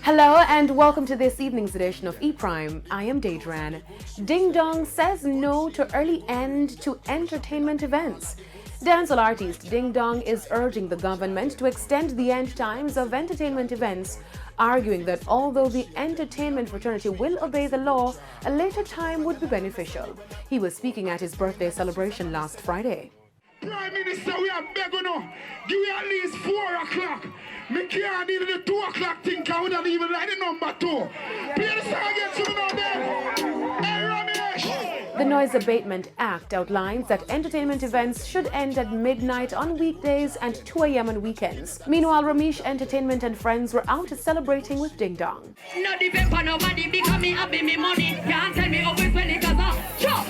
Hello and welcome to this evening's edition of E-Prime. I am Daedran. Ding Dong says no to early end to entertainment events. Dancehall artist Ding Dong is urging the government to extend the end times of entertainment events, arguing that although the entertainment fraternity will obey the law, a later time would be beneficial. He was speaking at his birthday celebration last Friday. Prime Minister, we are begging now. Give me at least 4 o'clock. Me can't deal with the 2 o'clock thing, because we don't even like the number 2. Play the song again to me now then. Hey, Ramesh! The Noise Abatement Act outlines that entertainment events should end at midnight on weekdays and 2 a.m. on weekends. Meanwhile, Ramesh Entertainment and friends were out celebrating with Ding Dong. No depend for nobody because me have me money. Can't tell me always when it goes on. Chop!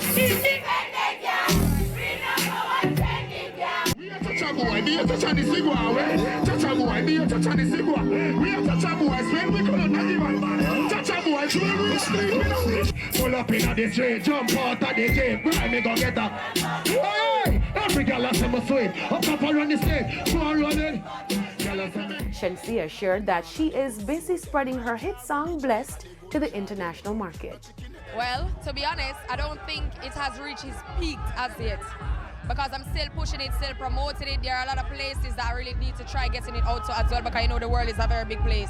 Boy, be a touch on the cigua, we touch a boy, be a touch on the cigua. We a touch a boy, spend we could not even touch a boy, should we sleep? Pull up in the street, jump out of the gate, grind me go get that. Hey, every girl has some sweet, up top around the stage, go on running. Shensia shared that she is busy spreading her hit song Blessed to the international market. Well, to be honest, I don't think it has reached its peak as yet. Because I'm still pushing it, still promoting it. There are a lot of places that I really need to try getting it out to as well, because I know the world is a very big place.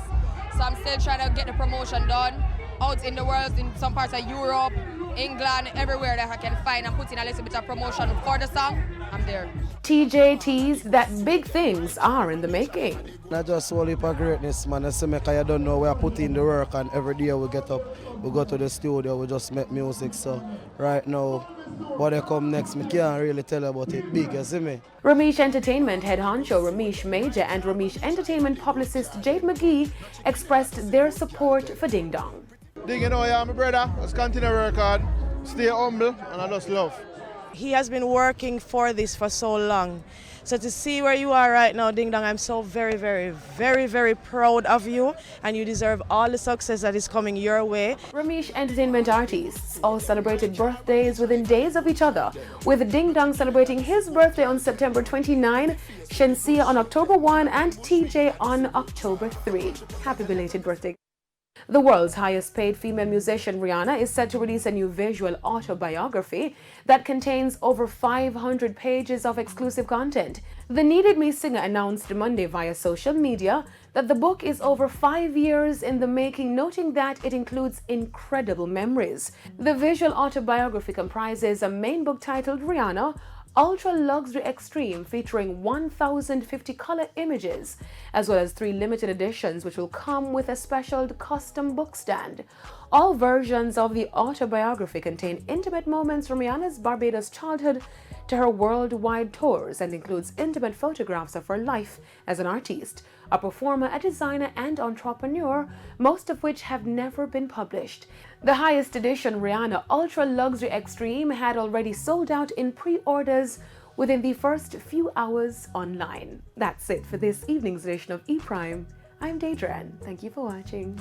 So I'm still trying to get the promotion done out in the world, in some parts of Europe, England, everywhere that I can find. I'm putting a little bit of promotion for the song. I'm there. TJ teased that big things are in the making. Not just only for greatness, man. I say, I don't know, we are putting in the work, and every day we get up, we go to the studio, we just make music. So right now, what they come next, me can't really tell about it big, you see me? Ramesh Entertainment head honcho Ramesh Major and Ramesh Entertainment publicist Jade McGee expressed their support for Ding Dong. Ding, you know, yeah, my brother. Let's continue to work hard, stay humble, and I just love. He has been working for this for so long. So to see where you are right now, Ding Dong, I'm so very, very, very, very proud of you, and you deserve all the success that is coming your way. Ramesh Entertainment artists all celebrated birthdays within days of each other, with Ding Dong celebrating his birthday on September 29, Shensia on October 1, and TJ on October 3. Happy belated birthday. The world's highest paid female musician Rihanna is set to release a new visual autobiography that contains over 500 pages of exclusive content. The Needed Me singer announced Monday via social media that the book is over 5 years in the making, noting that it includes incredible memories. The visual autobiography comprises a main book titled Rihanna, Ultra Luxury Extreme, featuring 1,050 color images, as well as 3 limited editions which will come with a special custom book stand. All versions of the autobiography contain intimate moments from Rihanna's Barbados childhood to her worldwide tours, and includes intimate photographs of her life as an artist, a performer, a designer, and entrepreneur, most of which have never been published. The highest edition, Rihanna Ultra Luxury Extreme, had already sold out in pre-orders within the first few hours online. That's it for this evening's edition of E-Prime. I'm Daedran. Thank you for watching.